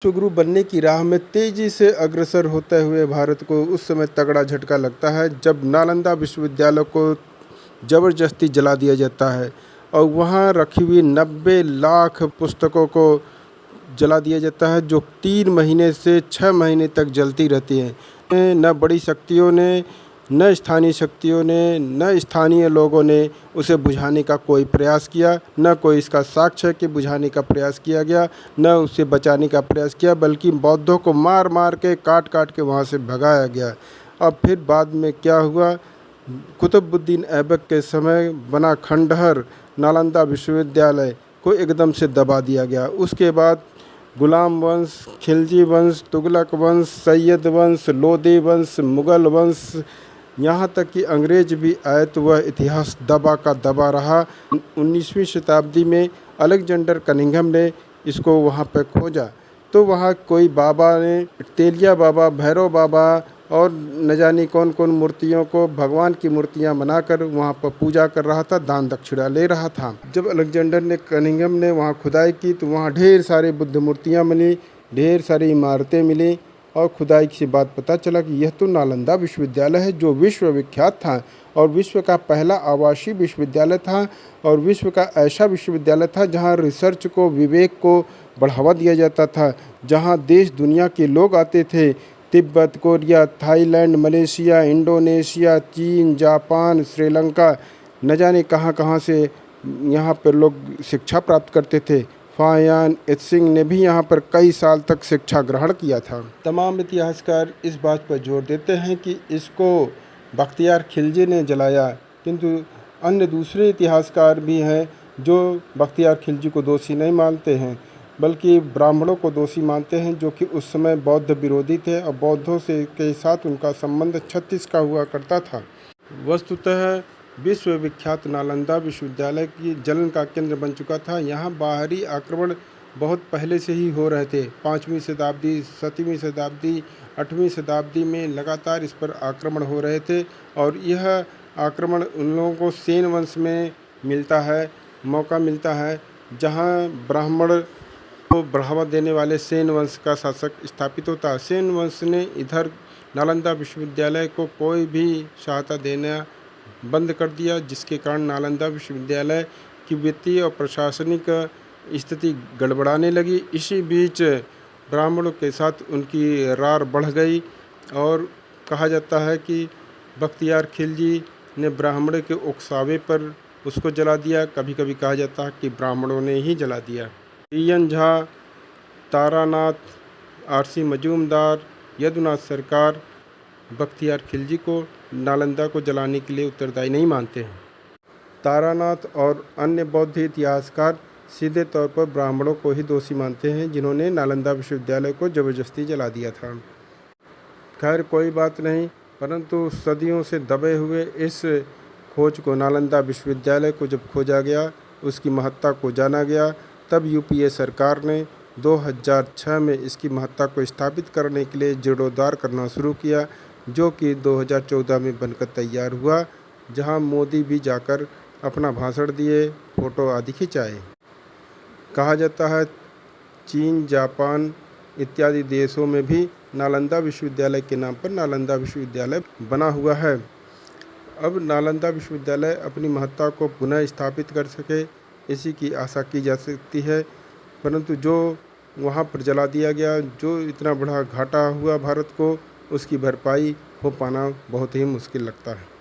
विश्वगुरु बनने की राह में तेजी से अग्रसर होते हुए भारत को उस समय तगड़ा झटका लगता है जब नालंदा विश्वविद्यालय को ज़बरदस्ती जला दिया जाता है और वहाँ रखी हुई 90 लाख पुस्तकों को जला दिया जाता है, जो 3 महीने से 6 महीने तक जलती रहती हैं। न बड़ी शक्तियों ने, न स्थानीय शक्तियों ने, न स्थानीय लोगों ने उसे बुझाने का कोई प्रयास किया, न कोई इसका साक्ष्य है कि बुझाने का प्रयास किया गया, न उसे बचाने का प्रयास किया, बल्कि बौद्धों को मार मार के काट काट के वहाँ से भगाया गया। अब फिर बाद में क्या हुआ, कुतुबुद्दीन ऐबक के समय बना खंडहर नालंदा विश्वविद्यालय को एकदम से दबा दिया गया। उसके बाद गुलाम वंश, खिलजी वंश, तुगलक वंश, सैयद वंश, लोदी वंश, मुग़ल वंश, यहाँ तक कि अंग्रेज भी आए तो वह इतिहास दबा का दबा रहा। 19वीं शताब्दी में अलेक्जेंडर कनिंघम ने इसको वहाँ पर खोजा तो वहाँ कोई बाबा ने तेलिया बाबा, भैरव बाबा और न जाने कौन कौन मूर्तियों को भगवान की मूर्तियाँ बनाकर वहाँ पर पूजा कर रहा था, दान दक्षिणा ले रहा था। जब अलेक्जेंडर ने कनिंघम ने वहाँ खुदाई की तो वहाँ ढेर सारी बुद्ध मूर्तियाँ मिली, ढेर सारी इमारतें मिली और खुदाई की बात पता चला कि यह तो नालंदा विश्वविद्यालय है, जो विश्व विख्यात था और विश्व का पहला आवासीय विश्वविद्यालय था और विश्व का ऐसा विश्वविद्यालय था जहाँ रिसर्च को, विवेक को बढ़ावा दिया जाता था, जहाँ देश दुनिया के लोग आते थे। Tibet, Korea, Thailand, Malaysia, Indonesia, चीन, जापान, श्रीलंका, न जाने कहाँ कहाँ से यहाँ पर लोग शिक्षा प्राप्त करते थे। फाहियान इत्सिंग ने भी यहाँ पर कई साल तक शिक्षा ग्रहण किया था। तमाम इतिहासकार इस बात पर जोर देते हैं कि इसको बख्तियार खिलजी ने जलाया, किंतु अन्य दूसरे इतिहासकार भी हैं जो बख्तियार खिलजी को दोषी नहीं मानते हैं, बल्कि ब्राह्मणों को दोषी मानते हैं, जो कि उस समय बौद्ध विरोधी थे और बौद्धों से के साथ उनका संबंध 36 का हुआ करता था। वस्तुतः विश्व विख्यात नालंदा विश्वविद्यालय की जलन का केंद्र बन चुका था। यहाँ बाहरी आक्रमण बहुत पहले से ही हो रहे थे। 5वीं शताब्दी, 7वीं शताब्दी, 8वीं शताब्दी में लगातार इस पर आक्रमण हो रहे थे और यह आक्रमण उन लोगों को सेन वंश में मौका मिलता है, जहाँ ब्राह्मण को बढ़ावा देने वाले सेन वंश का शासक स्थापित होता है। सेन वंश ने इधर नालंदा विश्वविद्यालय को कोई भी सहायता देना बंद कर दिया, जिसके कारण नालंदा विश्वविद्यालय की वित्तीय और प्रशासनिक स्थिति गड़बड़ाने लगी। इसी बीच ब्राह्मणों के साथ उनकी रार बढ़ गई और कहा जाता है कि बख्तियार खिलजी ने ब्राह्मणों के उकसावे पर उसको जला दिया। कभी कभी कहा जाता है कि ब्राह्मणों ने ही जला दिया। ईएन झा, तारानाथ, आरसी मजूमदार, यदुनाथ सरकार बख्तियार खिलजी को नालंदा को जलाने के लिए उत्तरदायी नहीं मानते हैं। तारानाथ और अन्य बौद्ध इतिहासकार सीधे तौर पर ब्राह्मणों को ही दोषी मानते हैं, जिन्होंने नालंदा विश्वविद्यालय को ज़बरदस्ती जला दिया था। खैर कोई बात नहीं, परंतु सदियों से दबे हुए इस खोज को, नालंदा विश्वविद्यालय को जब खोजा गया, उसकी महत्ता को जाना गया, तब यूपीए सरकार ने 2006 में इसकी महत्ता को स्थापित करने के लिए जीर्णोद्धार करना शुरू किया, जो कि 2014 में बनकर तैयार हुआ, जहां मोदी भी जाकर अपना भाषण दिए, फोटो आदि खिंचाए। कहा जाता है चीन, जापान इत्यादि देशों में भी नालंदा विश्वविद्यालय के नाम पर नालंदा विश्वविद्यालय बना हुआ है। अब नालंदा विश्वविद्यालय अपनी महत्ता को पुनः स्थापित कर सके, इसी की आशा की जा सकती है, परंतु जो वहाँ पर जला दिया गया, जो इतना बड़ा घाटा हुआ भारत को, उसकी भरपाई हो पाना बहुत ही मुश्किल लगता है।